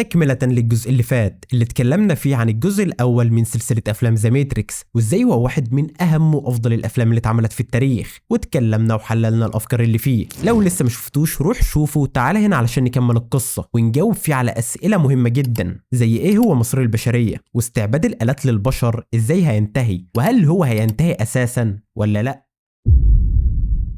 تكملة للجزء اللي فات اللي اتكلمنا فيه عن الجزء الأول من سلسلة أفلام ذا ماتريكس وإزاي هو واحد من أهم وأفضل الأفلام اللي اتعملت في التاريخ، واتكلمنا وحللنا الأفكار اللي فيه. لو لسه ما شفتوش روح شوفه وتعالى هنا علشان نكمل القصة ونجاوب فيه على أسئلة مهمة جدا زي إيه هو مصير البشرية، واستعباد الآلات للبشر إزاي هينتهي، وهل هو هينتهي أساسا ولا لأ.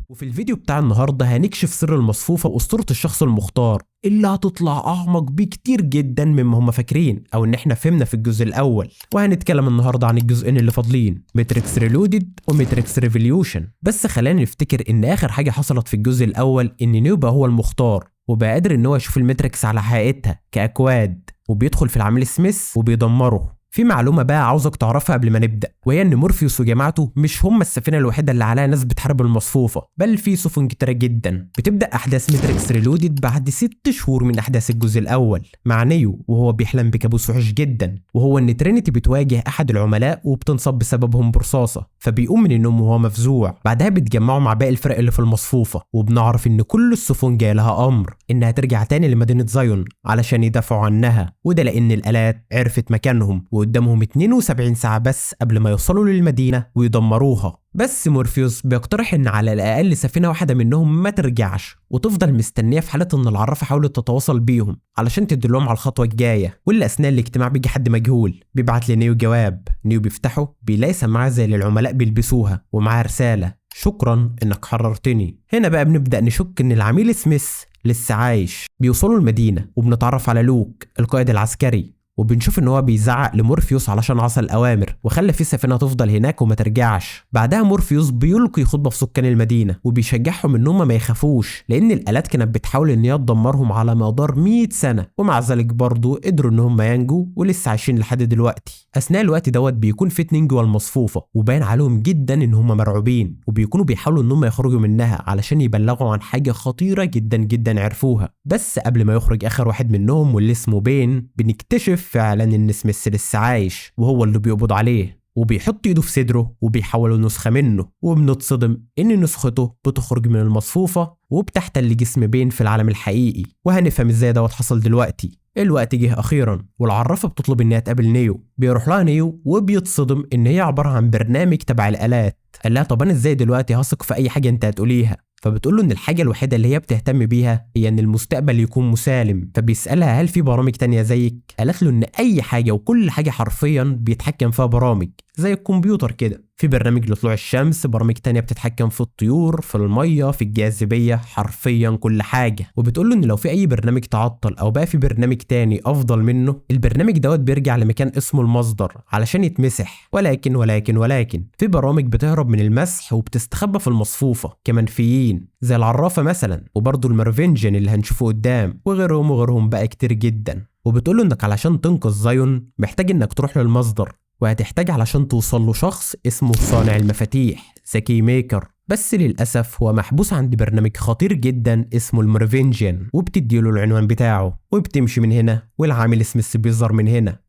وفي الفيديو بتاع النهاردة هنكشف سر المصفوفة وأسطورة الشخص المختار اللي هتطلع أعمق بكتير جدا مما هم فاكرين أو إن إحنا فهمنا في الجزء الأول. وهنتكلم النهاردة عن الجزئين اللي فاضلين، ماتريكس ريلودد وماتريكس ريفوليوشن. بس خلينا نفتكر إن آخر حاجة حصلت في الجزء الأول إن نيو بقى هو المختار وبقى قادر إن هو يشوف الماتريكس على حقيقتها كأكواد، وبيدخل في العميل سميث وبيدمره. في معلومة بقى عاوزك تعرفها قبل ما نبدأ، وهي إن مورفيوس وجماعته مش هم السفينة الوحيدة اللي عليها ناس بتحارب المصفوفة، بل في سفن كتيرة جدا. بتبدأ أحداث ماتريكس ريلودد بعد 6 شهور من أحداث الجزء الأول مع نيو وهو بيحلم بكابوس وحش جدا، وهو إن ترينيتي بتواجه أحد العملاء وبتنصب بسببهم برصاصة، فبيقوم من النوم وهو مفزوع. بعدها بيتجمعوا مع باقي الفرق اللي في المصفوفة، وبنعرف إن كل السفن جاي لها أمر إنها ترجع تاني لمدينة زايون علشان يدافعوا عنها، وده لأن الآلات عرفت مكانهم وقدامهم 72 ساعة بس قبل ما يوصلوا للمدينة ويدمروها. بس مورفيوس بيقترح ان على الاقل سفينة واحدة منهم ما ترجعش وتفضل مستنية في حالة ان العرافة حاولت تتواصل بيهم علشان تدلهم على الخطوة الجاية. واللي اثناء الاجتماع بيجي حد مجهول بيبعت لنيو جواب، نيو بيفتحه بيلاقي سماعة زي اللي العملاء بيلبسوها ومعاها رسالة: شكرا انك حررتني. هنا بقى بنبدأ نشك ان العميل سميث لسه عايش. بيوصلوا المدينة وبنتعرف على لوك القائد العسكري، وبنشوف ان هو بيزعق لمورفيوس علشان عصى الاوامر وخلى في سفينه تفضل هناك وما ترجعش. بعدها مورفيوس بيلقي خطبه في سكان المدينه وبيشجعهم ان هم ما يخافوش لان الالات كانت بتحاول ان هي تدمرهم على مدار 100 سنه، ومع ذلك برضه قدروا ان هم ينجوا ولسه عايشين لحد دلوقتي. اثناء الوقت دوت بيكون في 2 جوه المصفوفه وباين عليهم جدا ان هم مرعوبين، وبيكونوا بيحاولوا ان هم يخرجوا منها علشان يبلغوا عن حاجه خطيره جدا جدا عرفوها. بس قبل ما يخرج اخر واحد منهم واللي اسمه بين، بنكتشف فعلا ان سميث لسه عايش وهو اللي بيقبض عليه، وبيحط ايده في صدره وبيحولوا نسخة منه، وبنتصدم ان نسخته بتخرج من المصفوفة وبتحتل جسم بين في العالم الحقيقي. وهنفهم ازاي دوت حصل دلوقتي. الوقت جه اخيرا والعرافة بتطلب انها تقابل نيو. بيروح لها نيو وبيتصدم ان هي عبارة عن برنامج تبع الالات. قال لها طب انا ازاي دلوقتي هثق في اي حاجة انت هتقوليها؟ فبتقول له ان الحاجه الوحيده اللي هي بتهتم بيها هي ان المستقبل يكون مسالم. فبيسالها هل في برامج تانية زيك؟ قالت له ان اي حاجه وكل حاجه حرفيا بيتحكم فيها برامج زي الكمبيوتر كده. في برنامج لطلوع الشمس، برامج تانية بتتحكم في الطيور، في الميه، في الجاذبيه، حرفيا كل حاجه. وبتقول له ان لو في اي برنامج تعطل او بقى في برنامج تاني افضل منه، البرنامج دوت بيرجع لمكان اسمه المصدر علشان يتمسح. ولكن في برامج بتهرب من المسح وبتستخبى في المصفوفه كمنفيين زي العرافة مثلا، وبرضه الميرفينجن اللي هنشوفه قدام، وغيرهم بقى كتير جدا. وبتقوله انك علشان تنقذ زايون محتاج انك تروح للمصدر، وهتحتاج علشان توصل له شخص اسمه صانع المفاتيح كي ميكر. بس للأسف هو محبوس عند برنامج خطير جدا اسمه الميرفينجن، وبتديله العنوان بتاعه وبتمشي من هنا، والعامل سميث بيظهر من هنا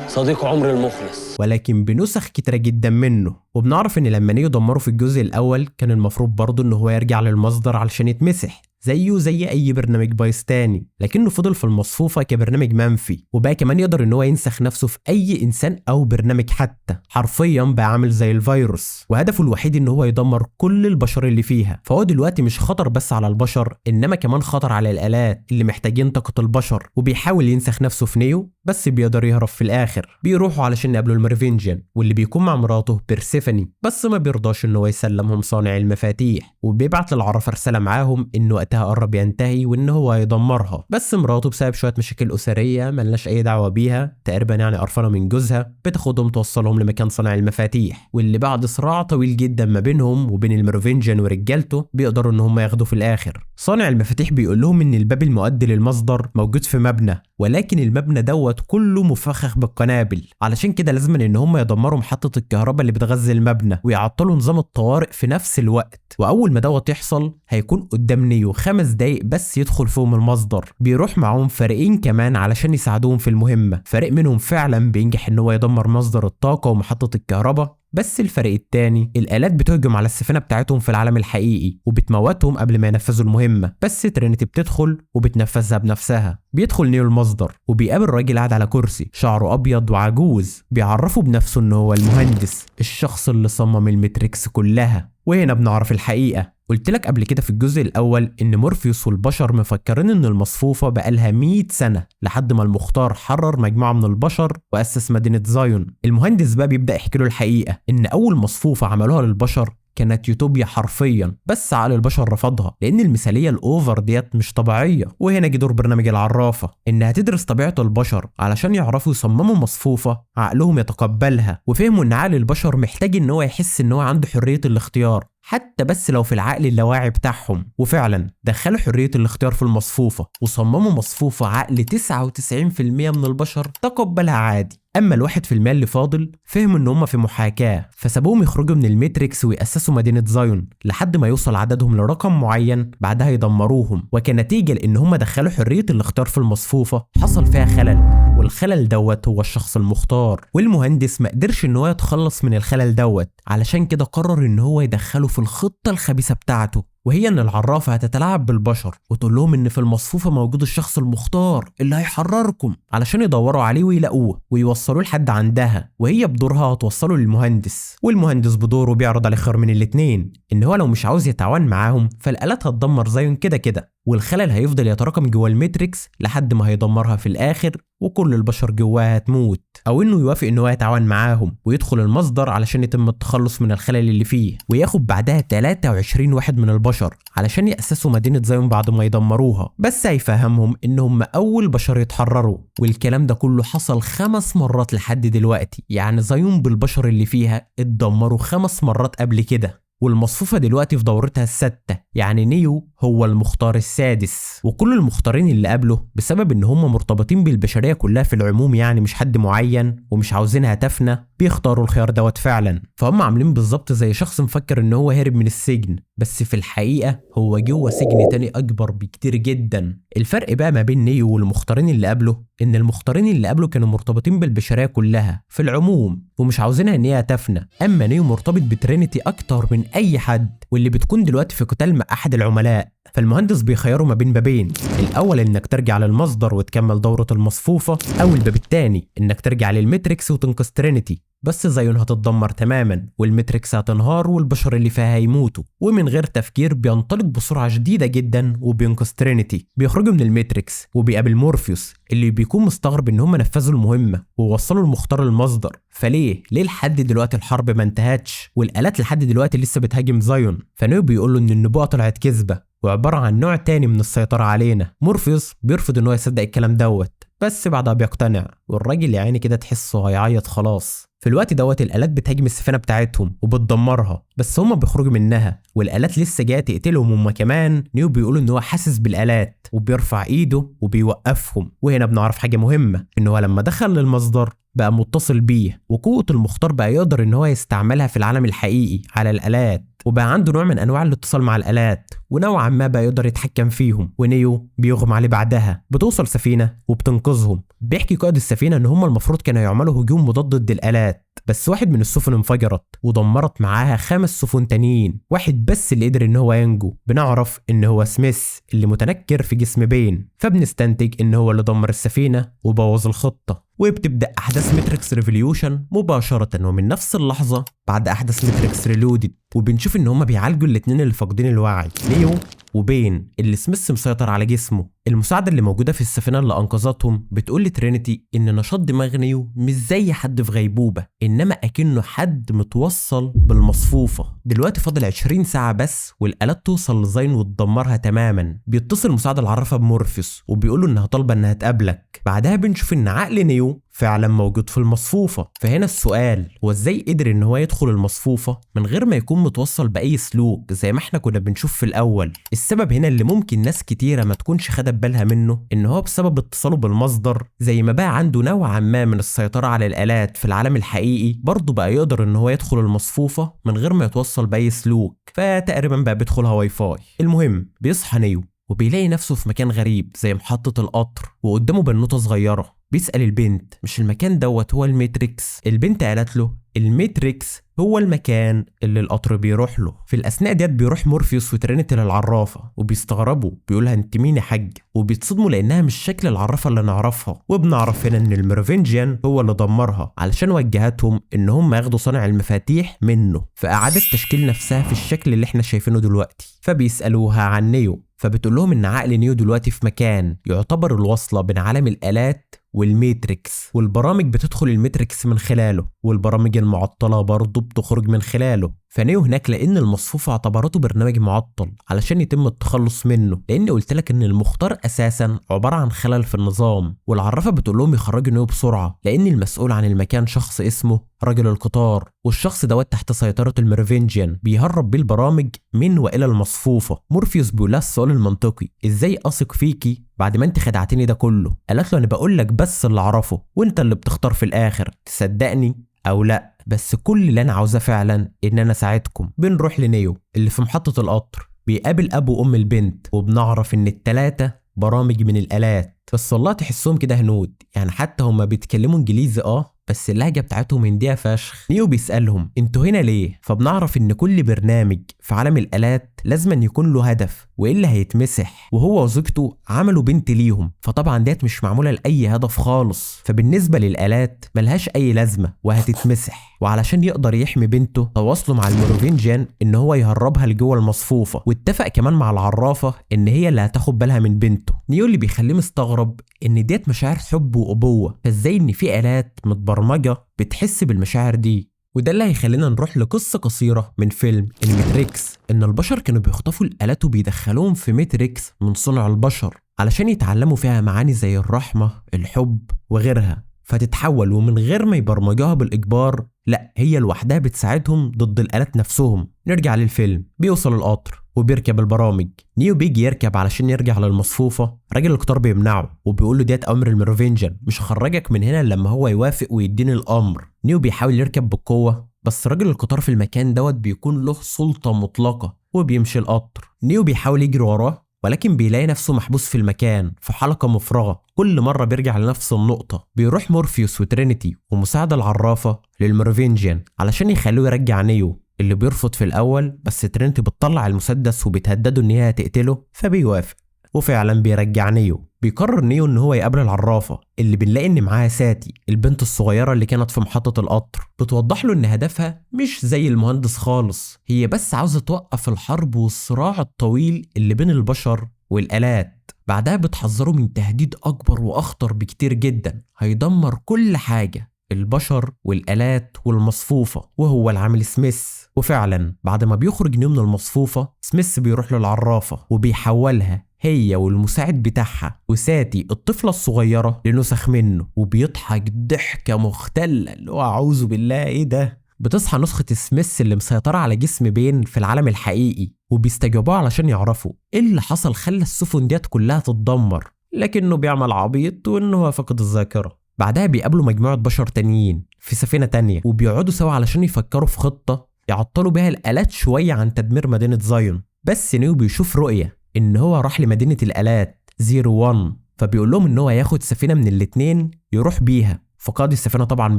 صديق عمر المخلص، ولكن بنسخ كتيرة جدا منه. وبنعرف ان لما نيجي دمره في الجزء الاول كان المفروض برضه ان هو يرجع للمصدر علشان يتمسح زيه زي اي برنامج بايظ تاني، لكنه فضل في المصفوفه كبرنامج منفي، وبقى كمان يقدر ان هو ينسخ نفسه في اي انسان او برنامج، حتى حرفيا بقى عامل زي الفيروس، وهدفه الوحيد ان هو يدمر كل البشر اللي فيها. فهو دلوقتي مش خطر بس على البشر، انما كمان خطر على الالات اللي محتاجين طاقه البشر. وبيحاول ينسخ نفسه في نيو بس بيقدر يهرب في الاخر. بيروحوا علشان يقابلوا الميرفينجن واللي بيكون مع مراته بيرسيفاني، بس ما بيرضاش ان هو يسلمهم صانع المفاتيح، وبيبعت للعرافه رساله معاهم انه وقتها قرب ينتهي وان هو هيدمرها. بس مراته بسبب شويه مشاكل اسريه ملناش اي دعوه بيها، تقريبا يعني قرفانه من جوزها، بتاخدهم توصلهم لمكان صانع المفاتيح، واللي بعد صراع طويل جدا ما بينهم وبين الميرفينجن ورجالته بيقدروا ان هم ياخدوا في الاخر. صانع المفاتيح بيقول لهم ان الباب المؤدي للمصدر موجود في مبنى، ولكن المبنى دوت كله مفخخ بالقنابل، علشان كده لازم ان هم يدمروا محطه الكهرباء اللي بتغذي المبنى ويعطلوا نظام الطوارئ في نفس الوقت. واول ما دوت يحصل هيكون قدام نيو 5 دقايق بس يدخل فيهم المصدر. بيروح معاهم فريقين كمان علشان يساعدوهم في المهمه. فريق منهم فعلا بينجح ان هو يدمر مصدر الطاقه ومحطه الكهرباء، بس الفريق التاني الآلات بتهجم على السفينة بتاعتهم في العالم الحقيقي وبتموتهم قبل ما ينفذوا المهمة، بس ترينيتي بتدخل وبتنفذها بنفسها. بيدخل نيو المصدر وبيقابل راجل قاعد على كرسي شعره أبيض وعجوز، بيعرفه بنفسه إن هو المهندس، الشخص اللي صمم الماتريكس كلها. وهنا بنعرف الحقيقة. قلت لك قبل كده في الجزء الأول إن مورفيوس والبشر مفكرين إن المصفوفة بقالها 100 سنة لحد ما المختار حرر مجموعة من البشر وأسس مدينة زايون. المهندس بقى بيبدأ يحكي له الحقيقة إن أول مصفوفة عملوها للبشر كانت يوتوبيا حرفيا، بس عقل البشر رفضها لان المثاليه الاوفر ديت مش طبيعيه. وهنا جه دور برنامج العرافه انها تدرس طبيعه البشر علشان يعرفوا يصمموا مصفوفه عقلهم يتقبلها، وفهموا ان عقل البشر محتاج ان هو يحس ان هو عنده حريه الاختيار حتى بس لو في العقل اللاواعي بتاعهم. وفعلا دخلوا حريه الاختيار في المصفوفه وصمموا مصفوفه عقل 99% من البشر تقبلها عادي. اما ال1% اللي فاضل فهموا ان هم في محاكاه، فسابوهم يخرجوا من الماتريكس ويأسسوا مدينه زايون لحد ما يوصل عددهم لرقم معين بعدها يدمروهم. وكنتيجه لان هم دخلوا حريه الاختيار في المصفوفه حصل فيها خلل، والخلل دوت هو الشخص المختار. والمهندس ما قدرش ان هو يتخلص من الخلل دوت، علشان كده قرر ان هو يدخله في الخطه الخبيثه بتاعته، وهي ان العرافه هتتلاعب بالبشر وتقول لهم ان في المصفوفه موجود الشخص المختار اللي هيحرركم، علشان يدوروا عليه ويلاقوه ويوصلوه لحد عندها، وهي بدورها هتوصله للمهندس. والمهندس بدوره بيعرض عليه خيار من الاتنين، ان هو لو مش عاوز يتعاون معاهم فالآلات هتدمر زايون كده كده، والخلل هيفضل يتراكم جوه الماتريكس لحد ما هيدمرها في الاخر وكل البشر جواها هتموت، او انه يوافق ان هو يتعاون معاهم ويدخل المصدر علشان يتم التخلص من الخلل اللي فيه، وياخد بعدها 23 واحد من البشر علشان يأسسوا مدينة زايون بعد ما يدمروها. بس هيفهمهم انهم اول بشر يتحرروا، والكلام ده كله حصل 5 مرات لحد دلوقتي، يعني زايون بالبشر اللي فيها اتدمروا 5 مرات قبل كده. والمصفوفة دلوقتي في دورتها السادسة، يعني نيو هو المختار السادس، وكل المختارين اللي قبله بسبب ان هم مرتبطين بالبشرية كلها في العموم، يعني مش حد معين ومش عاوزينها تفنى، بيختاروا الخيار دوت فعلا. فهم عاملين بالظبط زي شخص مفكر ان هو هارب من السجن، بس في الحقيقة هو جوه سجن تاني اكبر بكتير جدا. الفرق بقى ما بين نيو والمختارين اللي قبله ان المختارين اللي قبله كانوا مرتبطين بالبشرية كلها في العموم ومش عاوزينها ان هي تفنى، اما نيو مرتبط بترينيتي اكتر من اي حد، واللي بتكون دلوقتي في قتال مع احد العملاء. فالمهندس بيخيره ما بين بابين، الاول انك ترجع للمصدر وتكمل دورة المصفوفة، او الباب التاني انك ترجع للماتريكس وتنقذ ترينيتي، بس زايون هتتدمر تماما والماتريكس هتنهار والبشر اللي فيها هيموتوا. ومن غير تفكير بينطلق بسرعة شديدة جدا وبينقذ ترينيتي. بيخرجوا من الماتريكس وبيقابل مورفيوس اللي بيكون مستغرب ان هم نفذوا المهمة ووصلوا المختار المصدر، فليه لحد دلوقتي الحرب ما انتهتش والآلات لحد دلوقتي لسه بتهاجم زايون؟ فنيو بيقول له ان النبوءة طلعت كذبة وعبارة عن نوع تاني من السيطرة علينا. مورفيوس بيرفض ان هو يصدق الكلام دوت، بس بعدها بيقتنع، والراجل يا عيني كده تحسه هيعيط خلاص. في الوقت دوت الآلات بتهاجم السفينة بتاعتهم وبتدمرها، بس هما بيخرجوا منها والآلات لسه جايه تقتلهم هما كمان. نيو بيقولوا ان هو حاسس بالآلات وبيرفع ايده وبيوقفهم. وهنا بنعرف حاجة مهمة، ان هو لما دخل للمصدر بقى متصل بيه، وقوة المختار بقى يقدر ان هو يستعملها في العالم الحقيقي على الآلات، وبقى عنده نوع من انواع الاتصال مع الآلات ونوعا ما بقى يقدر يتحكم فيهم. ونيو بيغمى عليه بعدها. بتوصل سفينة وبتنقذهم. بيحكي قائد السفينة ان هم المفروض كانوا يعملوا هجوم مضاد ضد الآلات، بس واحد من السفن انفجرت ودمرت معاها 5 سفن تانيين، واحد بس اللي قدر ان هو ينجو. بنعرف ان هو سميث اللي متنكر في جسم بين، فبنستنتج ان هو اللي دمر السفينة وبوظ الخطة. وبتبدأ أحداث ماتريكس ريفوليوشن مباشرة ومن نفس اللحظة بعد أحداث ماتريكس ريلودد، وبنشوف إن هما بيعالجوا الاتنين اللي فاقدين الوعي، نيو وبين اللي سميث مسيطر على جسمه. المساعدة اللي موجودة في السفينة اللي أنقذتهم بتقول لترينيتي إن نشاط دماغ نيو مش زي حد في غيبوبة، إنما أكنه حد متوصل بالمصفوفة. دلوقتي فاضل 20 ساعة بس والآلات توصل لزايون وتدمرها تماما. بيتصل مساعد العرافة بمورفيوس وبيقوله إنها طالبة إنها تقابلك. بعدها بنشوف إن عقل نيو فعلا موجود في المصفوفة. فهنا السؤال هو ازاي قدر ان هو يدخل المصفوفة من غير ما يكون متوصل بأي سلوك زي ما احنا كنا بنشوف في الأول؟ السبب هنا اللي ممكن ناس كتيرة ما تكونش خدت بالها منه، ان هو بسبب اتصاله بالمصدر زي ما بقى عنده نوعا ما من السيطرة على الآلات في العالم الحقيقي، برضه بقى يقدر ان هو يدخل المصفوفة من غير ما يتوصل بأي سلوك، فتقريبا بقى بيدخلها واي فاي. المهم بيصحى نيو وبيلاقي نفسه في مكان غريب زي محطة القطر، وقدامه بنوتة صغيرة. بيسأل البنت مش المكان دوت هو الماتريكس؟ البنت قالت له الماتريكس هو المكان اللي القطر بيروح له. في الأثناء ديت بيروح مورفيوس وترينيتي للعرافة، وبيستغربوا بيقولها انت مين يا حاج، وبيتصدموا لأنها مش شكل العرافة اللي نعرفها. وبنعرف هنا ان الميروفينجيان هو اللي دمرها علشان وجهتهم ان هم ياخدوا صانع المفاتيح منه، فأعادت تشكيل نفسها في الشكل اللي احنا شايفينه دلوقتي. فبيسألوها عن نيو، فبتقول لهم ان عقل نيو دلوقتي في مكان يعتبر الوصلة بين عالم الآلات والماتريكس، والبرامج بتدخل الماتريكس من خلاله، والبرامج المعطلة برضه بتخرج من خلاله. فنيو هناك لان المصفوفة اعتبرته برنامج معطل علشان يتم التخلص منه، لان قلت لك ان المختار اساسا عبارة عن خلل في النظام. والعرافة بتقول لهم يخرجوا نيو بسرعة لان المسؤول عن المكان شخص اسمه رجل القطار، والشخص دوت تحت سيطرة الميروفينجيان بيهرب بيه البرامج من والى المصفوفة. مورفيوس بيقول لها السؤال المنطقي ازاي اثق فيكي بعد ما انت خدعتني ده كله؟ قالت له انا بقول لك بس اللي اعرفه وانت اللي بتختار في الاخر تصدقني او لا، بس كل اللي انا عاوزاه فعلا ان انا اساعدكم. بنروح لنيو اللي في محطة القطر، بيقابل ابو وام البنت، وبنعرف ان التلاتة برامج من الالات، بس والله تحسهم كده هنود، يعني حتى هما بيتكلموا انجليزي بس اللهجة بتاعتهم هندية فشخ. نيو بيسألهم انتوا هنا ليه؟ فبنعرف ان كل برنامج في عالم الآلات لازم أن يكون له هدف والا هيتمسح، وهو وزوجته عملوا بنت ليهم، فطبعا ديت مش معمولة لأي هدف خالص، فبالنسبة للآلات ملهاش أي لازمة وهتتمسح. وعلشان يقدر يحمي بنته تواصلوا مع الميروفينجيان ان هو يهربها لجوه المصفوفة، واتفق كمان مع العرافة ان هي اللي هتاخد بالها من بنته. نيو اللي بيخليه مستغرب ان ديت مشاعر حب وأبوة، فازاي ان في آلات متبرمجة بتحس بالمشاعر دي؟ وده اللي هيخلينا نروح لقصة قصيرة من فيلم الماتريكس، ان البشر كانوا بيخطفوا الآلات وبيدخلوهم في ماتريكس من صنع البشر علشان يتعلموا فيها معاني زي الرحمة، الحب وغيرها، فتتحول ومن غير ما يبرمجوها بالإجبار، لا هي لوحدها بتساعدهم ضد الآلات نفسهم. نرجع للفيلم، بيوصل القطر وبيركب البرامج. نيو بيجي يركب علشان يرجع للمصفوفة، راجل القطار بيمنعه وبيقول له ديت امر الميروفينجيان، مش هخرجك من هنا لما هو يوافق ويديني الامر. نيو بيحاول يركب بالقوة، بس راجل القطار في المكان دوت بيكون له سلطة مطلقة وبيمشي القطر. نيو بيحاول يجري وراه ولكن بيلاقي نفسه محبوس في المكان في حلقة مفرغة، كل مرة بيرجع لنفس النقطة. بيروح مورفيوس وترينيتي ومساعد العرافة للميروفينجيان علشان يخلوه يرجع نيو، اللي بيرفض في الأول، بس ترينيتي بتطلع المسدس وبتهدده إن هي هتقتله فبيوافق، وفعلا بيرجع نيو. بيقرر نيو إن هو يقابل العرافة اللي بنلاقي إن معاها ساتي البنت الصغيرة اللي كانت في محطة القطر، بتوضح له إن هدفها مش زي المهندس خالص، هي بس عاوزة توقف الحرب والصراع الطويل اللي بين البشر والآلات. بعدها بتحذره من تهديد أكبر وأخطر بكتير جدا هيدمر كل حاجة، البشر والآلات والمصفوفة، وهو العامل سميث. وفعلا بعد ما بيخرج نيو من المصفوفة، سميث بيروح للعرافة وبيحولها هي والمساعد بتاعها وساتي الطفلة الصغيرة لنسخ منه، وبيضحك ضحكة مختلة اللي هو أعوذ بالله ايه ده. بتصحى نسخة سميث اللي مسيطرة على جسم بين في العالم الحقيقي، وبيستجوبوها علشان يعرفوا ايه اللي حصل خلى السفن ديت كلها تتدمر، لكنه بيعمل عبيط وانه هو فقد الذاكرة. بعدها بيقابلوا مجموعة بشر تانيين في سفينة تانية، وبيقعدوا سوا علشان يفكروا في خطة يعطلوا بيها الآلات شوية عن تدمير مدينة زايون. بس نيو بيشوف رؤية ان هو راح لمدينة الآلات 01، فبيقول لهم ان هو ياخد سفينة من الاتنين يروح بيها. فقائد السفينة طبعا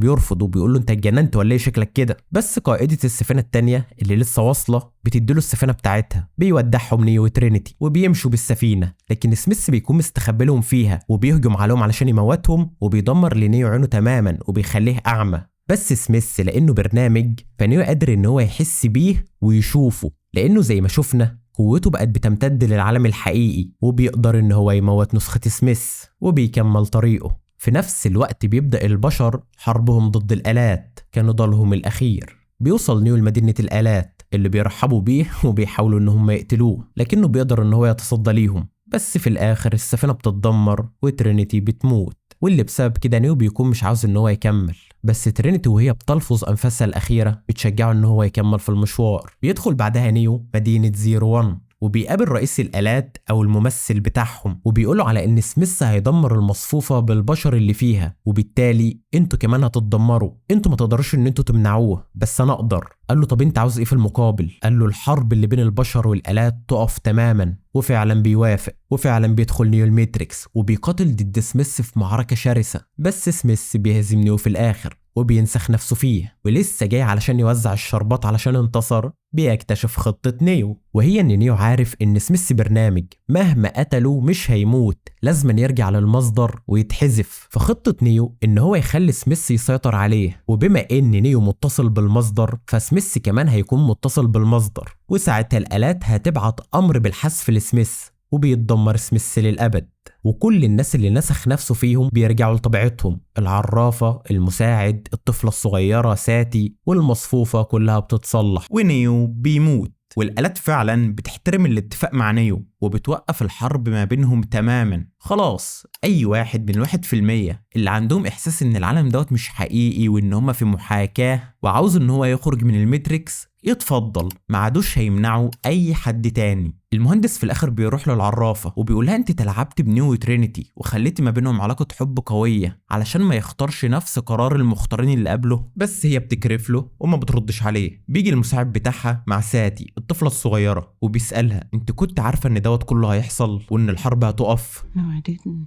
بيرفض وبيقول له انت اتجننت ولا ايه شكلك كده، بس قائدة السفينة التانية اللي لسه واصلة بتديله السفينة بتاعتها. بيودعهم نيو وترينيتي وبيمشوا بالسفينة، لكن سميث بيكون مستخبي لهم فيها وبيهجم عليهم علشان يموتهم، وبيدمر لنيو عينه تماما وبيخليه اعمى. بس سميث لانه برنامج فنيو قادر ان هو يحس بيه ويشوفه، لانه زي ما شفنا قوته بقت بتمتد للعالم الحقيقي، وبيقدر ان هو يموت نسخة سميث وبيكمل طريقه. في نفس الوقت بيبدأ البشر حربهم ضد الآلات كنضالهم الأخير. بيوصل نيو لمدينة الآلات اللي بيرحبوا بيه وبيحاولوا ان هم يقتلوه، لكنه بيقدر ان هو يتصدى ليهم. بس في الآخر السفينة بتتدمر وترينيتي بتموت، واللي بسبب كده نيو بيكون مش عاوز ان هو يكمل، بس ترينيتي وهي بتلفظ أنفاسها الأخيرة بتشجعه ان هو يكمل في المشوار. بيدخل بعدها نيو مدينة 01 وبيقابل رئيس الآلات أو الممثل بتاعهم وبيقوله على إن سميث هيدمر المصفوفة بالبشر اللي فيها، وبالتالي انتوا كمان هتتدمروا، انتوا ما تقدروش ان انتوا تمنعوه بس انا اقدر. قال له طب انت عاوز ايه في المقابل؟ قال له الحرب اللي بين البشر والآلات تقف تماما. وفعلا بيوافق، وفعلا بيدخل نيو الماتريكس وبيقاتل ضد سميث في معركة شرسة، بس سميث بيهزم نيو في الآخر وبينسخ نفسه فيه، ولسه جاي علشان يوزع الشربات علشان انتصر بيكتشف خطة نيو، وهي ان نيو عارف ان سميث برنامج مهما قتله مش هيموت، لازم يرجع للمصدر ويتحذف. فخطة نيو ان هو يخلي سميث يسيطر عليه، وبما ان نيو متصل بالمصدر فسميث كمان هيكون متصل بالمصدر، وساعتها الآلات هتبعت امر بالحذف لسميث وبيتدمر سميث للأبد، وكل الناس اللي نسخ نفسه فيهم بيرجعوا لطبيعتهم، العرافة، المساعد، الطفلة الصغيرة ساتي، والمصفوفة كلها بتتصلح، ونيو بيموت. والآلات فعلا بتحترم الاتفاق مع نيو وبتوقف الحرب ما بينهم تماما. خلاص أي واحد من 1% اللي عندهم إحساس إن العالم دوت مش حقيقي وإن هما في محاكاة وعاوز إن هو يخرج من الماتريكس يتفضل، ما عادوش هيمنعوا أي حد تاني. المهندس في الآخر بيروح للعرافة وبيقولها أنت تلعبت بنيو وترينيتي وخليتي ما بينهم علاقة حب قوية علشان ما يختارش نفس قرار المختارين اللي قبله، بس هي بتكرف له وما بتردش عليه. بيجي المساعد بتاعها مع ساتي الطفلة الصغيرة وبيسألها أنت كنت عارفة إن دوت كله هيحصل وإن الحرب هتقف؟ No, I didn't.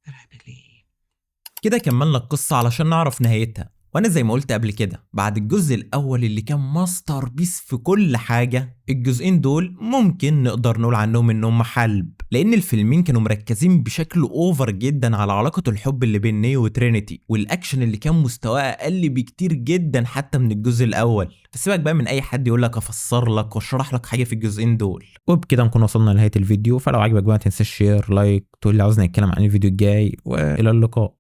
But I believe. كده كملنا القصة علشان نعرف نهايتها. وانا زي ما قلت قبل كده بعد الجزء الاول اللي كان ماستر بيس في كل حاجة، الجزئين دول ممكن نقدر نقول عنهم انهم حلب، لان الفيلمين كانوا مركزين بشكل اوفر جدا على علاقة الحب اللي بين نيو وترينيتي، والاكشن اللي كان مستواه اقل بكتير جدا حتى من الجزء الاول. فسيبك بقى من اي حد يقول لك افسر لك واشرح لك حاجة في الجزئين دول. وبكده نكون وصلنا لنهاية الفيديو، فلو عجبك بقى ما تنساش شير لايك، تقول لي عاوزنا نتكلم عن الفيديو الجاي، والى اللقاء.